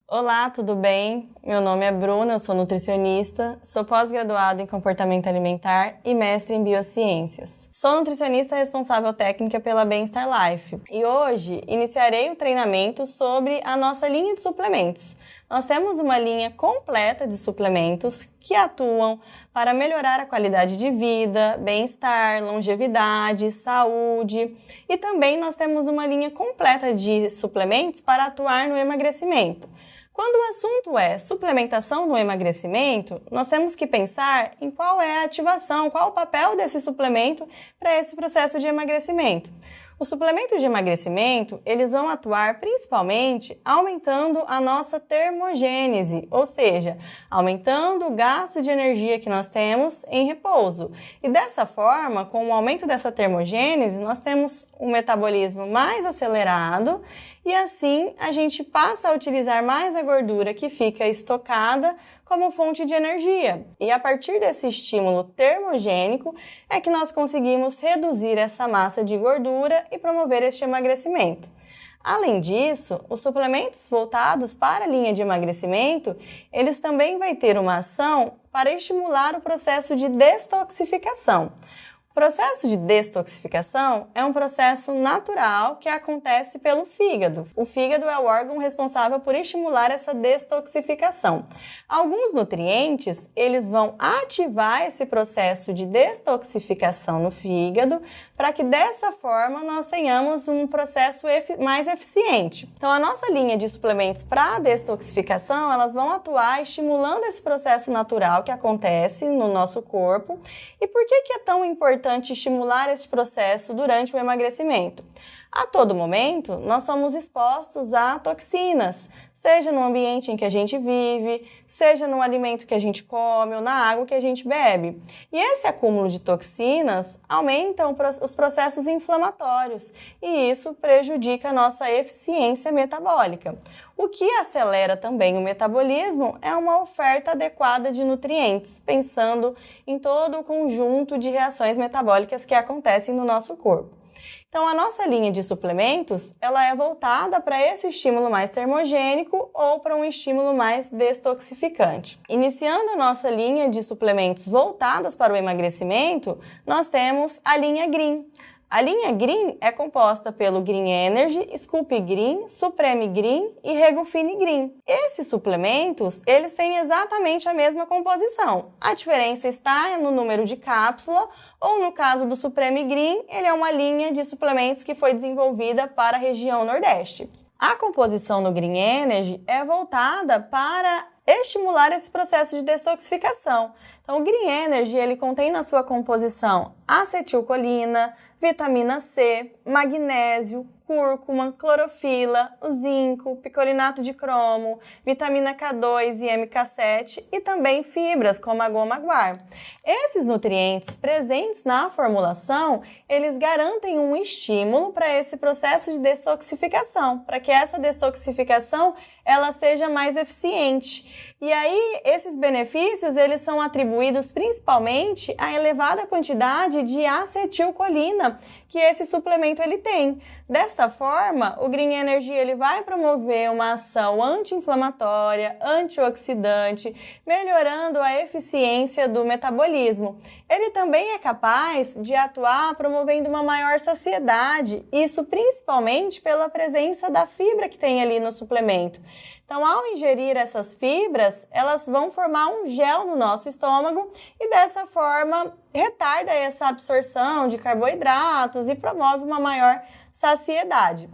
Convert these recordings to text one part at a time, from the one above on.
Olá, tudo bem? Meu nome é Bruna, eu sou nutricionista, sou pós-graduada em comportamento alimentar e mestre em biociências. Sou nutricionista responsável técnica pela Bem-Estar Life e hoje iniciarei o treinamento sobre a nossa linha de suplementos. Nós temos uma linha completa de suplementos que atuam para melhorar a qualidade de vida, bem-estar, longevidade, saúde e também nós temos uma linha completa de suplementos para atuar no emagrecimento. Quando o assunto é suplementação no emagrecimento, nós temos que pensar em qual é a ativação, qual o papel desse suplemento para esse processo de emagrecimento. Os suplementos de emagrecimento, eles vão atuar principalmente aumentando a nossa termogênese, ou seja, aumentando o gasto de energia que nós temos em repouso. E dessa forma, com o aumento dessa termogênese, nós temos um metabolismo mais acelerado e assim a gente passa a utilizar mais a gordura que fica estocada como fonte de energia. E a partir desse estímulo termogênico é que nós conseguimos reduzir essa massa de gordura e promover este emagrecimento. Além disso, os suplementos voltados para a linha de emagrecimento, eles também vão ter uma ação para estimular o processo de detoxificação. O processo de detoxificação é um processo natural que acontece pelo fígado. O fígado é o órgão responsável por estimular essa detoxificação. Alguns nutrientes, eles vão ativar esse processo de detoxificação no fígado para que dessa forma nós tenhamos um processo mais eficiente. Então, a nossa linha de suplementos para a detoxificação, elas vão atuar estimulando esse processo natural que acontece no nosso corpo. E por que é tão importante estimular esse processo durante o emagrecimento? A todo momento, nós somos expostos a toxinas, seja no ambiente em que a gente vive, seja no alimento que a gente come ou na água que a gente bebe. E esse acúmulo de toxinas aumenta os processos inflamatórios e isso prejudica a nossa eficiência metabólica. O que acelera também o metabolismo é uma oferta adequada de nutrientes, pensando em todo o conjunto de reações metabólicas que acontecem no nosso corpo. Então, a nossa linha de suplementos, ela é voltada para esse estímulo mais termogênico ou para um estímulo mais detoxificante. Iniciando a nossa linha de suplementos voltadas para o emagrecimento, nós temos a linha Green. A linha Green é composta pelo Green Energy, Scoop Green, Supreme Green e Regofine Green. Esses suplementos, eles têm exatamente a mesma composição. A diferença está no número de cápsula, ou no caso do Supreme Green, ele é uma linha de suplementos que foi desenvolvida para a região Nordeste. A composição do Green Energy é voltada para estimular esse processo de detoxificação. Então, o Green Energy, ele contém na sua composição acetilcolina, vitamina C, magnésio, cúrcuma, clorofila, o zinco, picolinato de cromo, vitamina K2 e MK7 e também fibras como a goma guar. Esses nutrientes presentes na formulação, eles garantem um estímulo para esse processo de detoxificação, para que essa detoxificação ela seja mais eficiente. E aí, esses benefícios, eles são atribuídos principalmente à elevada quantidade de acetilcolina que esse suplemento ele tem. Desta forma, o Green Energy ele vai promover uma ação anti-inflamatória, antioxidante, melhorando a eficiência do metabolismo. Ele também é capaz de atuar promovendo uma maior saciedade, isso principalmente pela presença da fibra que tem ali no suplemento. Então, ao ingerir essas fibras, elas vão formar um gel no nosso estômago e dessa forma retarda essa absorção de carboidratos e promove uma maior saciedade.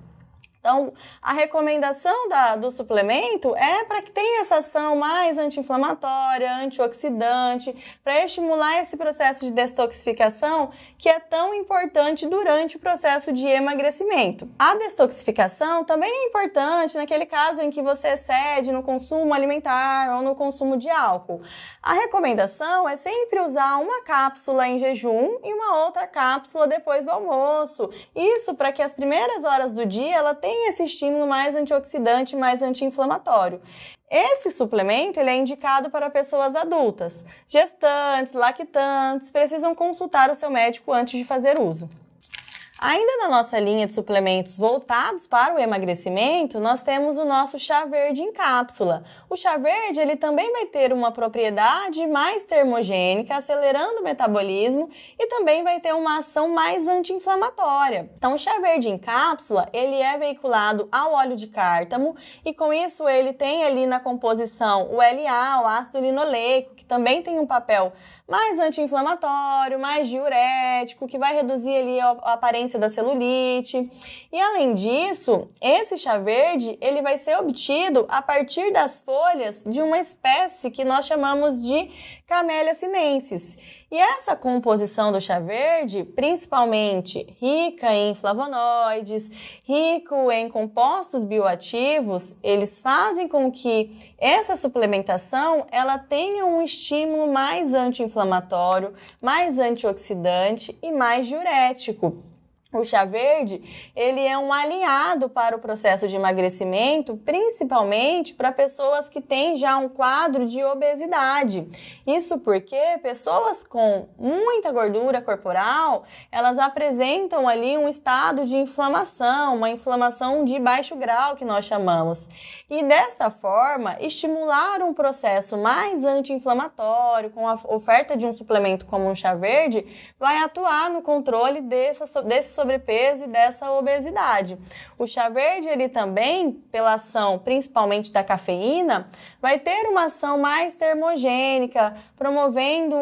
Então, a recomendação do suplemento é para que tenha essa ação mais anti-inflamatória, antioxidante, para estimular esse processo de detoxificação que é tão importante durante o processo de emagrecimento. A detoxificação também é importante naquele caso em que você excede no consumo alimentar ou no consumo de álcool. A recomendação é sempre usar uma cápsula em jejum e uma outra cápsula depois do almoço. Isso para que as primeiras horas do dia ela tenha esse estímulo mais antioxidante, mais anti-inflamatório. Esse suplemento ele é indicado para pessoas adultas. Gestantes, lactantes, precisam consultar o seu médico antes de fazer uso. Ainda na nossa linha de suplementos voltados para o emagrecimento, nós temos o nosso chá verde em cápsula. O chá verde ele também vai ter uma propriedade mais termogênica, acelerando o metabolismo e também vai ter uma ação mais anti-inflamatória. Então, o chá verde em cápsula, ele é veiculado ao óleo de cártamo e com isso ele tem ali na composição o LA, o ácido linoleico, que também tem um papel mais anti-inflamatório, mais diurético, que vai reduzir ali a aparência da celulite. E além disso, esse chá verde, ele vai ser obtido a partir das folhas de uma espécie que nós chamamos de Camellia sinensis. E essa composição do chá verde, principalmente rica em flavonoides, rico em compostos bioativos, eles fazem com que essa suplementação ela tenha um estímulo mais anti-inflamatório, mais antioxidante e mais diurético. O chá verde, ele é um aliado para o processo de emagrecimento, principalmente para pessoas que têm já um quadro de obesidade. Isso porque pessoas com muita gordura corporal, elas apresentam ali um estado de inflamação, uma inflamação de baixo grau que nós chamamos. E desta forma, estimular um processo mais anti-inflamatório com a oferta de um suplemento como um chá verde, vai atuar no controle desse sobrepeso e dessa obesidade. O chá verde, ele também, pela ação principalmente da cafeína, vai ter uma ação mais termogênica, promovendo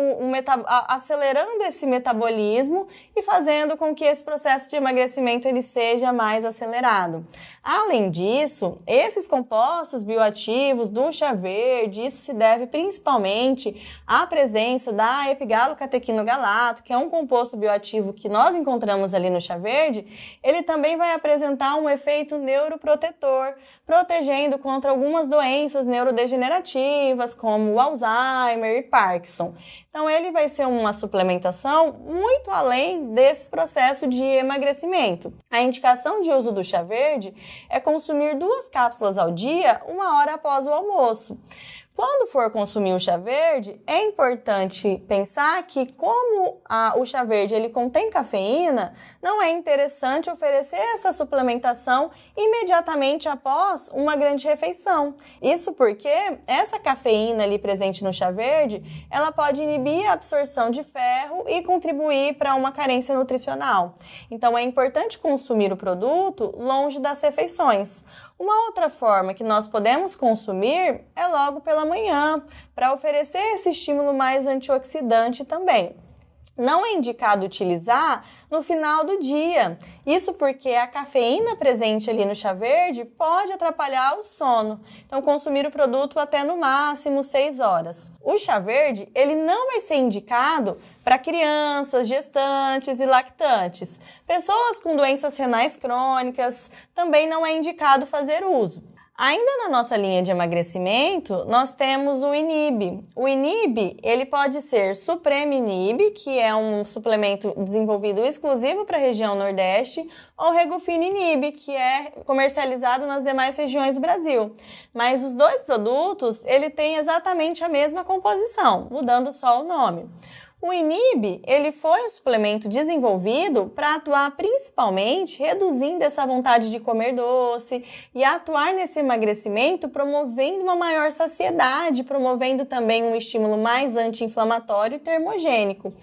acelerando esse metabolismo e fazendo com que esse processo de emagrecimento ele seja mais acelerado. Além disso, esses compostos bioativos do chá verde, isso se deve principalmente à presença da epigalocatequinogalato, que é um composto bioativo que nós encontramos ali no chá verde, ele também vai apresentar um efeito neuroprotetor, protegendo contra algumas doenças neurodegenerativas, como o Alzheimer e Parkinson. Então, ele vai ser uma suplementação muito além desse processo de emagrecimento. A indicação de uso do chá verde é consumir 2 cápsulas ao dia, 1 hora após o almoço. Quando for consumir o chá verde, é importante pensar que como o chá verde ele contém cafeína, não é interessante oferecer essa suplementação imediatamente após uma grande refeição. Isso porque essa cafeína ali presente no chá verde, ela pode inibir a absorção de ferro e contribuir para uma carência nutricional. Então é importante consumir o produto longe das refeições. Uma outra forma que nós podemos consumir é logo pela manhã, para oferecer esse estímulo mais antioxidante também. Não é indicado utilizar no final do dia. Isso porque a cafeína presente ali no chá verde pode atrapalhar o sono. Então, consumir o produto até no máximo 6 horas. O chá verde, ele não vai ser indicado para crianças, gestantes e lactantes. Pessoas com doenças renais crônicas também não é indicado fazer uso. Ainda na nossa linha de emagrecimento, nós temos o Inib. O Inib, ele pode ser Supreme Inib, que é um suplemento desenvolvido exclusivo para a região Nordeste, ou Regofine Inib, que é comercializado nas demais regiões do Brasil. Mas os 2 produtos, ele tem exatamente a mesma composição, mudando só o nome. O Inib, ele foi um suplemento desenvolvido para atuar principalmente reduzindo essa vontade de comer doce e atuar nesse emagrecimento promovendo uma maior saciedade, promovendo também um estímulo mais anti-inflamatório e termogênico.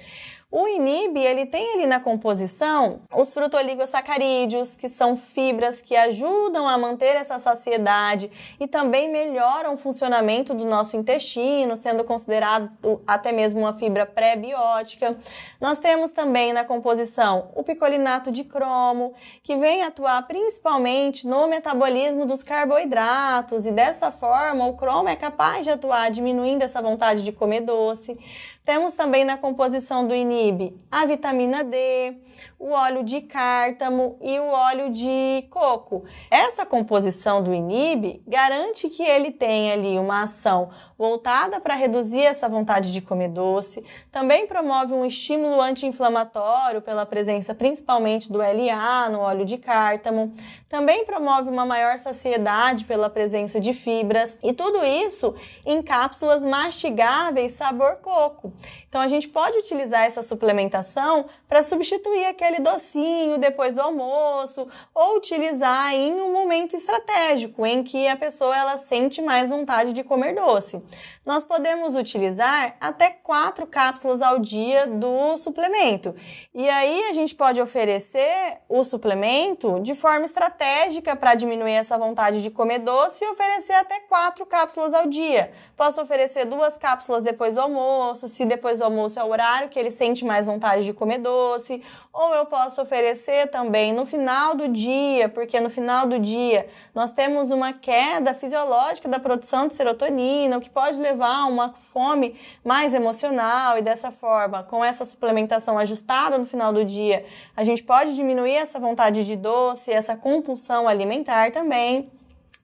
O Inib, ele tem ali na composição os frutooligosacarídeos, que são fibras que ajudam a manter essa saciedade e também melhoram o funcionamento do nosso intestino, sendo considerado até mesmo uma fibra pré-biótica. Nós temos também na composição o picolinato de cromo, que vem atuar principalmente no metabolismo dos carboidratos e dessa forma o cromo é capaz de atuar diminuindo essa vontade de comer doce. Temos também na composição do Inib a vitamina D, o óleo de cártamo e o óleo de coco. Essa composição do Inib garante que ele tenha ali uma ação voltada para reduzir essa vontade de comer doce, também promove um estímulo anti-inflamatório pela presença principalmente do LA no óleo de cártamo, também promove uma maior saciedade pela presença de fibras e tudo isso em cápsulas mastigáveis sabor coco. Então a gente pode utilizar essa suplementação para substituir aquele docinho depois do almoço ou utilizar em um momento estratégico em que a pessoa ela sente mais vontade de comer doce. Nós podemos utilizar até 4 cápsulas ao dia do suplemento. E aí a gente pode oferecer o suplemento de forma estratégica para diminuir essa vontade de comer doce e oferecer até 4 cápsulas ao dia. Posso oferecer 2 cápsulas depois do almoço, se depois do almoço é o horário que ele sente mais vontade de comer doce, ou eu posso oferecer também no final do dia, porque no final do dia nós temos uma queda fisiológica da produção de serotonina, o que pode levar a uma fome mais emocional, e dessa forma, com essa suplementação ajustada no final do dia, a gente pode diminuir essa vontade de doce, essa compulsão alimentar também.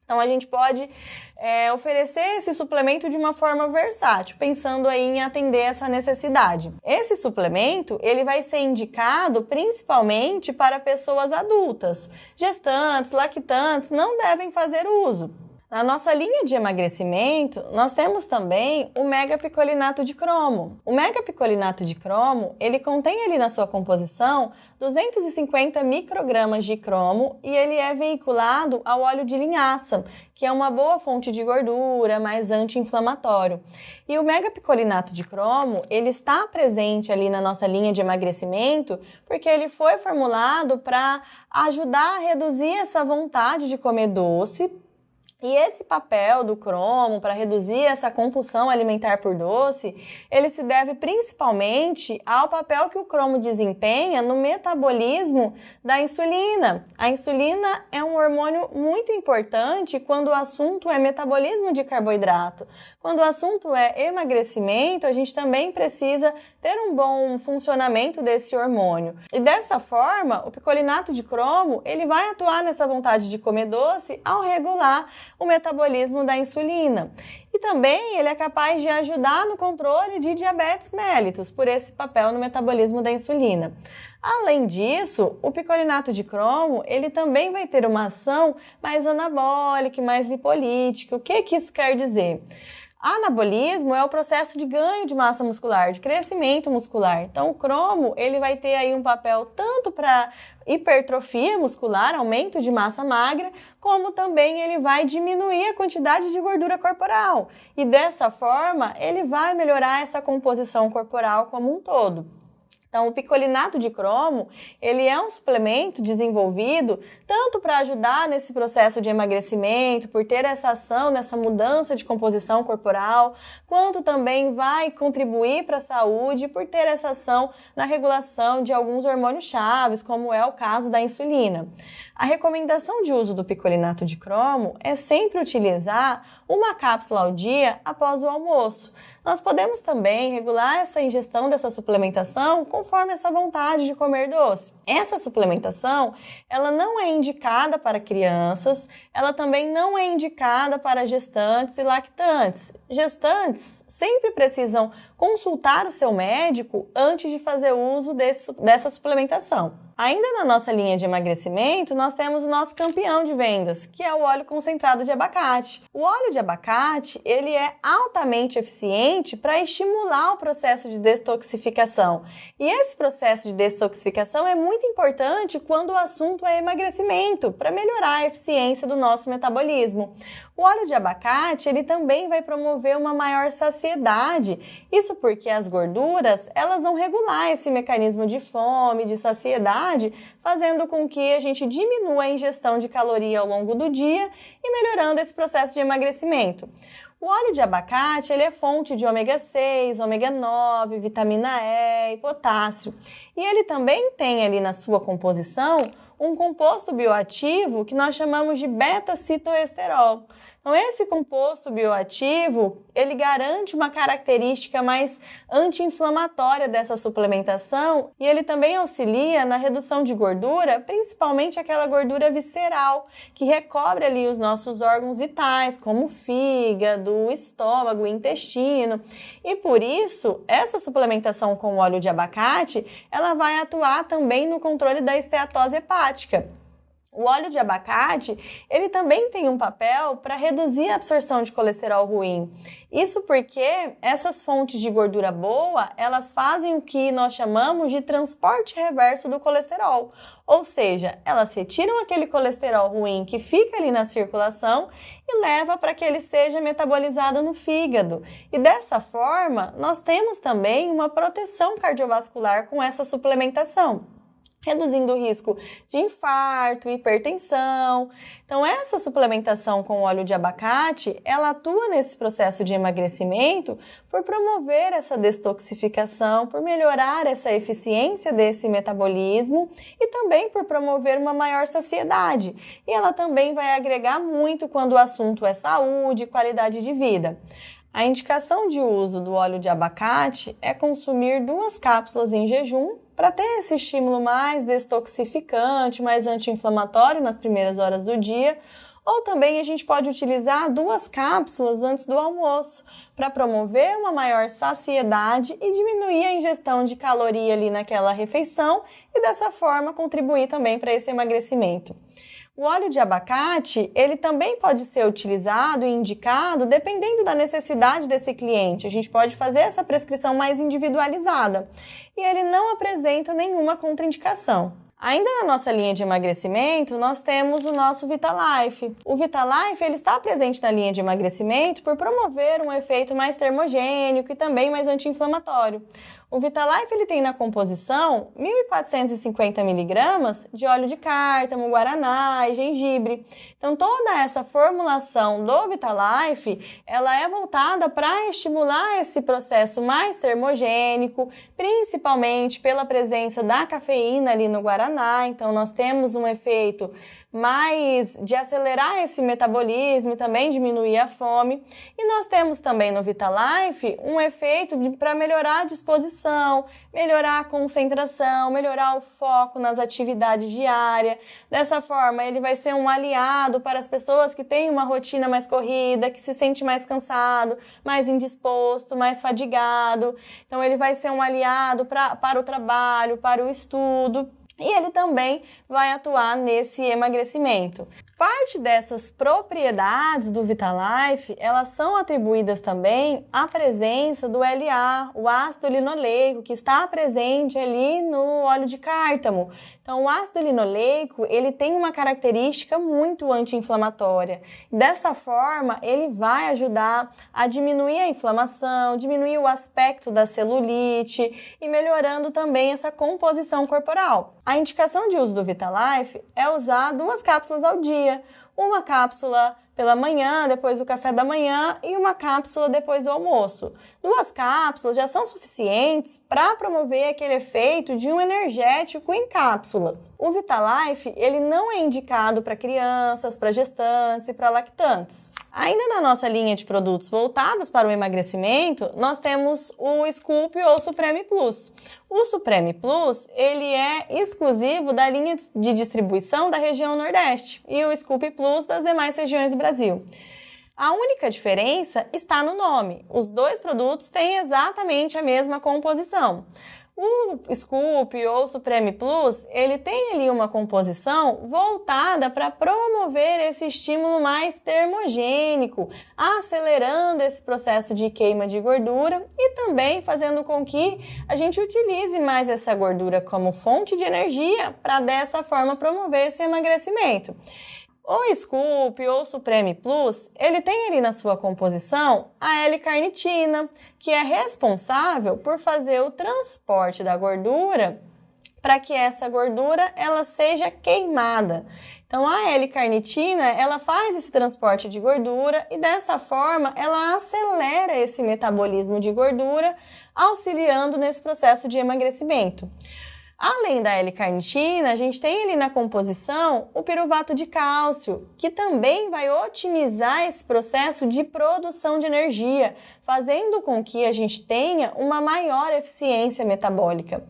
Então, a gente pode oferecer esse suplemento de uma forma versátil, pensando aí em atender essa necessidade. Esse suplemento, ele vai ser indicado principalmente para pessoas adultas. Gestantes, lactantes não devem fazer uso. Na nossa linha de emagrecimento, nós temos também o megapicolinato de cromo. O megapicolinato de cromo, ele contém ali na sua composição 250 microgramas de cromo e ele é veiculado ao óleo de linhaça, que é uma boa fonte de gordura, mais anti-inflamatório. E o megapicolinato de cromo, ele está presente ali na nossa linha de emagrecimento porque ele foi formulado para ajudar a reduzir essa vontade de comer doce. E esse papel do cromo para reduzir essa compulsão alimentar por doce, ele se deve principalmente ao papel que o cromo desempenha no metabolismo da insulina. A insulina é um hormônio muito importante quando o assunto é metabolismo de carboidrato. Quando o assunto é emagrecimento, a gente também precisa ter um bom funcionamento desse hormônio. E dessa forma, o picolinato de cromo, ele vai atuar nessa vontade de comer doce ao regular o metabolismo da insulina. E também ele é capaz de ajudar no controle de diabetes mellitus, por esse papel no metabolismo da insulina. Além disso, o picolinato de cromo, ele também vai ter uma ação mais anabólica e mais lipolítica. O que isso quer dizer? Anabolismo é o processo de ganho de massa muscular, de crescimento muscular. Então, o cromo, ele vai ter aí um papel tanto para hipertrofia muscular, aumento de massa magra, como também ele vai diminuir a quantidade de gordura corporal. E dessa forma, ele vai melhorar essa composição corporal como um todo. Então, o picolinato de cromo, ele é um suplemento desenvolvido tanto para ajudar nesse processo de emagrecimento, por ter essa ação nessa mudança de composição corporal, quanto também vai contribuir para a saúde por ter essa ação na regulação de alguns hormônios chaves, como é o caso da insulina. A recomendação de uso do picolinato de cromo é sempre utilizar uma cápsula ao dia após o almoço. Nós podemos também regular essa ingestão dessa suplementação conforme essa vontade de comer doce. Essa suplementação, ela não é indicada para crianças, ela também não é indicada para gestantes e lactantes. Gestantes sempre precisam consultar o seu médico antes de fazer uso dessa suplementação. Ainda na nossa linha de emagrecimento, nós temos o nosso campeão de vendas, que é o óleo concentrado de abacate. O óleo de abacate, ele é altamente eficiente para estimular o processo de detoxificação. E esse processo de detoxificação é muito importante quando o assunto é emagrecimento, para melhorar a eficiência do nosso metabolismo. O óleo de abacate, ele também vai promover uma maior saciedade. Isso porque as gorduras, elas vão regular esse mecanismo de fome, de saciedade, fazendo com que a gente diminua a ingestão de caloria ao longo do dia e melhorando esse processo de emagrecimento. O óleo de abacate, ele é fonte de ômega 6, ômega 9, vitamina E e potássio. E ele também tem ali na sua composição um composto bioativo que nós chamamos de beta-citoesterol. Então, esse composto bioativo, ele garante uma característica mais anti-inflamatória dessa suplementação e ele também auxilia na redução de gordura, principalmente aquela gordura visceral, que recobre ali os nossos órgãos vitais, como o fígado, o estômago, o intestino. E por isso, essa suplementação com óleo de abacate, ela vai atuar também no controle da esteatose hepática. O óleo de abacate, ele também tem um papel para reduzir a absorção de colesterol ruim. Isso porque essas fontes de gordura boa, elas fazem o que nós chamamos de transporte reverso do colesterol. Ou seja, elas retiram aquele colesterol ruim que fica ali na circulação e leva para que ele seja metabolizado no fígado. E dessa forma, nós temos também uma proteção cardiovascular com essa suplementação, reduzindo o risco de infarto, hipertensão. Então, essa suplementação com óleo de abacate, ela atua nesse processo de emagrecimento por promover essa detoxificação, por melhorar essa eficiência desse metabolismo e também por promover uma maior saciedade. E ela também vai agregar muito quando o assunto é saúde e qualidade de vida. A indicação de uso do óleo de abacate é consumir 2 cápsulas em jejum para ter esse estímulo mais detoxificante, mais anti-inflamatório nas primeiras horas do dia, ou também a gente pode utilizar 2 cápsulas antes do almoço para promover uma maior saciedade e diminuir a ingestão de caloria ali naquela refeição e dessa forma contribuir também para esse emagrecimento. O óleo de abacate, ele também pode ser utilizado e indicado dependendo da necessidade desse cliente. A gente pode fazer essa prescrição mais individualizada e ele não apresenta nenhuma contraindicação. Ainda na nossa linha de emagrecimento, nós temos o nosso Vitalife. O Vitalife, ele está presente na linha de emagrecimento por promover um efeito mais termogênico e também mais anti-inflamatório. O Vitalife, ele tem na composição 1.450 mg de óleo de cártamo, guaraná e gengibre. Então, toda essa formulação do Vitalife, ela é voltada para estimular esse processo mais termogênico, principalmente pela presença da cafeína ali no guaraná. Então, nós temos um efeito mais de acelerar esse metabolismo e também diminuir a fome. E nós temos também no Vitalife um efeito para melhorar a disposição, melhorar a concentração, melhorar o foco nas atividades diárias. Dessa forma, ele vai ser um aliado para as pessoas que têm uma rotina mais corrida, que se sente mais cansado, mais indisposto, mais fadigado. Então, ele vai ser um aliado para o trabalho, para o estudo. E ele também vai atuar nesse emagrecimento. Parte dessas propriedades do Vitalife, elas são atribuídas também à presença do LA, o ácido linoleico, que está presente ali no óleo de cártamo. Então, o ácido linoleico, ele tem uma característica muito anti-inflamatória. Dessa forma, ele vai ajudar a diminuir a inflamação, diminuir o aspecto da celulite e melhorando também essa composição corporal. A indicação de uso do Vitalife é usar 2 cápsulas ao dia. Uma cápsula pela manhã, depois do café da manhã, e uma cápsula depois do almoço. 2 cápsulas já são suficientes para promover aquele efeito de um energético em cápsulas. O Vitalife, ele não é indicado para crianças, para gestantes e para lactantes. Ainda na nossa linha de produtos voltados para o emagrecimento, nós temos o Scoop ou Supreme Plus. O Supreme Plus, ele é exclusivo da linha de distribuição da região Nordeste e o Scoop Plus das demais regiões do Brasil. A única diferença está no nome. Os 2 produtos têm exatamente a mesma composição. O Scoop ou Supreme Plus, ele tem ali uma composição voltada para promover esse estímulo mais termogênico, acelerando esse processo de queima de gordura e também fazendo com que a gente utilize mais essa gordura como fonte de energia para dessa forma promover esse emagrecimento. O Scoop ou Supreme Plus, ele tem ali na sua composição a L-carnitina, que é responsável por fazer o transporte da gordura para que essa gordura ela seja queimada. Então, a L-carnitina, ela faz esse transporte de gordura e dessa forma ela acelera esse metabolismo de gordura, auxiliando nesse processo de emagrecimento. Além da L-carnitina, a gente tem ali na composição o piruvato de cálcio, que também vai otimizar esse processo de produção de energia, fazendo com que a gente tenha uma maior eficiência metabólica.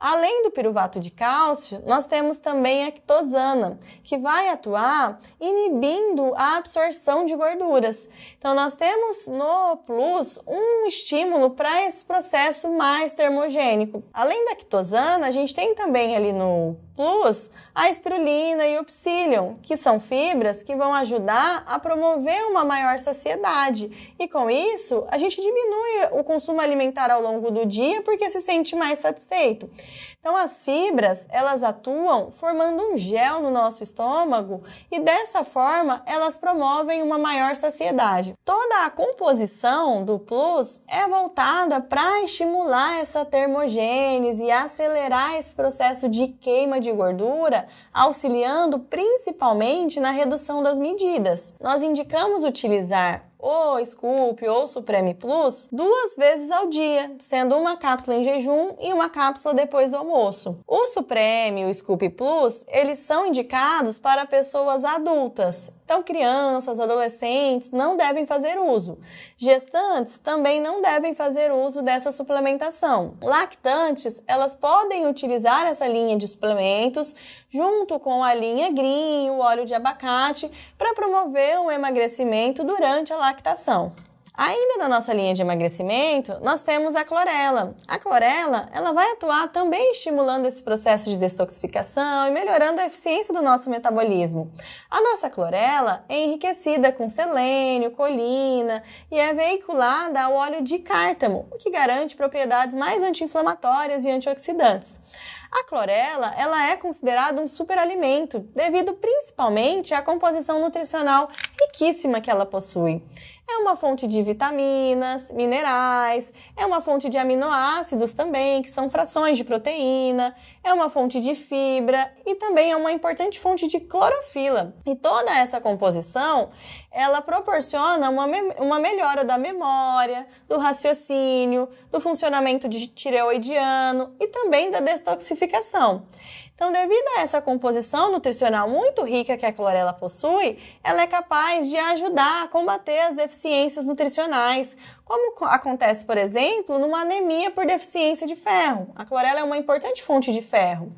Além do piruvato de cálcio, nós temos também a quitosana, que vai atuar inibindo a absorção de gorduras. Então, nós temos no Plus um estímulo para esse processo mais termogênico. Além da quitosana, a gente tem também ali no Plus a espirulina e o psyllium, que são fibras que vão ajudar a promover uma maior saciedade. E com isso, a gente diminui o consumo alimentar ao longo do dia porque se sente mais satisfeito. Então, as fibras, elas atuam formando um gel no nosso estômago e dessa forma, elas promovem uma maior saciedade. Toda a composição do Plus é voltada para estimular essa termogênese e acelerar esse processo de queima de gordura, auxiliando principalmente na redução das medidas. Nós indicamos utilizar o Scoop ou Supreme Plus 2 vezes ao dia, sendo uma cápsula em jejum e uma cápsula depois do almoço. O Supreme e o Scoop Plus, eles são indicados para pessoas adultas. Então, crianças, adolescentes não devem fazer uso. Gestantes também não devem fazer uso dessa suplementação. Lactantes, elas podem utilizar essa linha de suplementos junto com a linha Green, o óleo de abacate, para promover um emagrecimento durante a lactação. Ainda na nossa linha de emagrecimento, nós temos a clorela. A clorela, ela vai atuar também estimulando esse processo de detoxificação e melhorando a eficiência do nosso metabolismo. A nossa clorela é enriquecida com selênio, colina e é veiculada ao óleo de cártamo, o que garante propriedades mais anti-inflamatórias e antioxidantes. A clorela, ela é considerada um superalimento, devido principalmente à composição nutricional riquíssima que ela possui. É uma fonte de vitaminas, minerais, é uma fonte de aminoácidos também, que são frações de proteína, é uma fonte de fibra e também é uma importante fonte de clorofila. E toda essa composição, ela proporciona uma melhora da memória, do raciocínio, do funcionamento tireoidiano e também da detoxificação. Então, devido a essa composição nutricional muito rica que a clorela possui, ela é capaz de ajudar a combater as deficiências nutricionais, como acontece, por exemplo, numa anemia por deficiência de ferro. A clorela é uma importante fonte de ferro.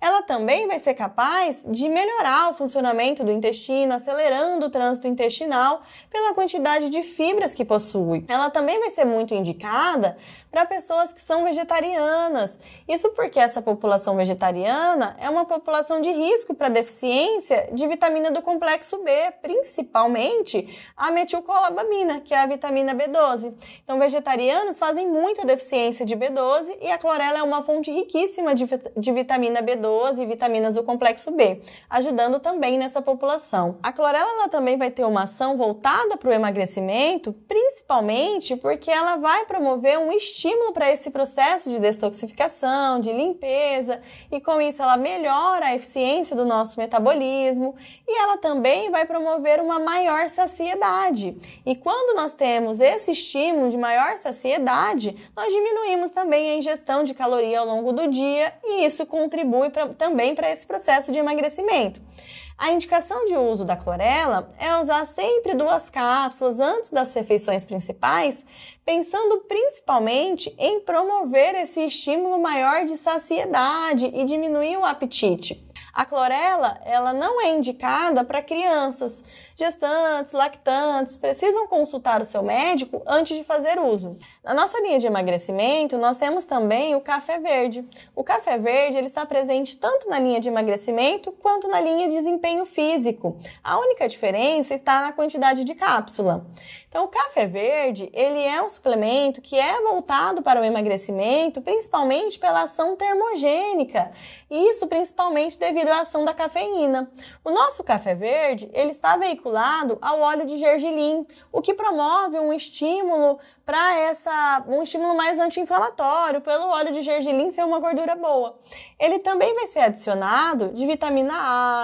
Ela também vai ser capaz de melhorar o funcionamento do intestino, acelerando o trânsito intestinal pela quantidade de fibras que possui. Ela também vai ser muito indicada para pessoas que são vegetarianas. Isso porque essa população vegetariana é uma população de risco para deficiência de vitamina do complexo B, principalmente a metilcolabamina, que é a vitamina B12. Então, vegetarianos fazem muita deficiência de B12 e a clorela é uma fonte riquíssima de vitamina B12 e vitaminas do complexo B, ajudando também nessa população. A clorela ela também vai ter uma ação voltada para o emagrecimento, principalmente porque ela vai promover um estímulo para esse processo de detoxificação, de limpeza, e com isso ela melhora a eficiência do nosso metabolismo e ela também vai promover uma maior saciedade. E quando nós temos esse estímulo de maior saciedade, nós diminuímos também a ingestão de caloria ao longo do dia e isso contribui também para esse processo de emagrecimento. A indicação de uso da clorela é usar sempre 2 cápsulas antes das refeições principais, pensando principalmente em promover esse estímulo maior de saciedade e diminuir o apetite. A clorela, ela não é indicada para crianças. Gestantes, lactantes, precisam consultar o seu médico antes de fazer uso. Na nossa linha de emagrecimento, nós temos também o café verde. O café verde, ele está presente tanto na linha de emagrecimento quanto na linha de desempenho físico. A única diferença está na quantidade de cápsula. Então, o café verde, ele é um suplemento que é voltado para o emagrecimento, principalmente pela ação termogênica. E isso principalmente devido à ação da cafeína. O nosso café verde, ele está veiculado ao óleo de gergelim, o que promove um estímulo um estímulo mais anti-inflamatório, pelo óleo de gergelim ser uma gordura boa. Ele também vai ser adicionado de vitamina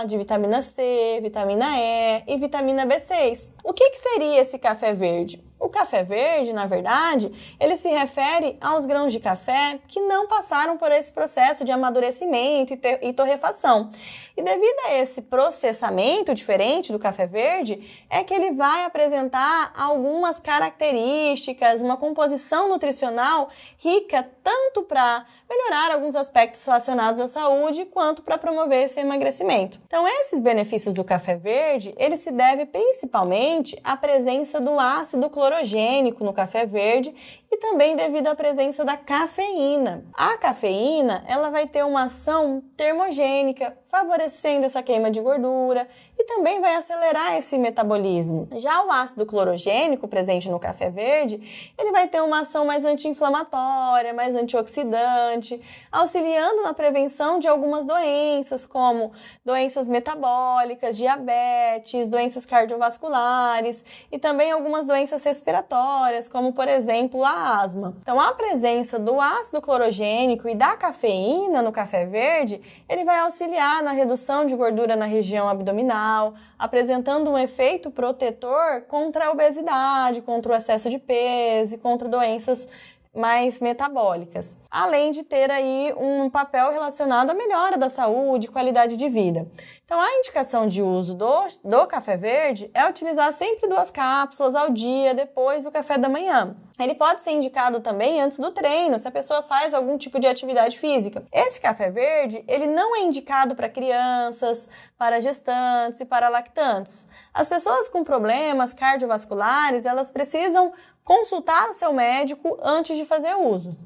A, de vitamina C, vitamina E e vitamina B6. O que seria esse café verde? O café verde, na verdade, ele se refere aos grãos de café que não passaram por esse processo de amadurecimento e torrefação. E devido a esse processamento diferente do café verde, é que ele vai apresentar algumas características, uma composição nutricional rica tanto para melhorar alguns aspectos relacionados à saúde, quanto para promover esse emagrecimento. Então, esses benefícios do café verde, ele se deve principalmente à presença do ácido clorogênico no café verde e também devido à presença da cafeína. A cafeína, ela vai ter uma ação termogênica, favorecendo essa queima de gordura e também vai acelerar esse metabolismo. Já o ácido clorogênico presente no café verde, ele vai ter uma ação mais anti-inflamatória, mais antioxidante, auxiliando na prevenção de algumas doenças, como doenças metabólicas, diabetes, doenças cardiovasculares e também algumas doenças respiratórias, como por exemplo a asma. Então, a presença do ácido clorogênico e da cafeína no café verde, ele vai auxiliar na redução de gordura na região abdominal, apresentando um efeito protetor contra a obesidade, contra o excesso de peso e contra doenças mais metabólicas, além de ter aí um papel relacionado à melhora da saúde e qualidade de vida. Então, a indicação de uso do café verde é utilizar sempre 2 cápsulas ao dia depois do café da manhã. Ele pode ser indicado também antes do treino, se a pessoa faz algum tipo de atividade física. Esse café verde, ele não é indicado para crianças, para gestantes e para lactantes. As pessoas com problemas cardiovasculares, elas precisam consultar o seu médico antes de fazer uso.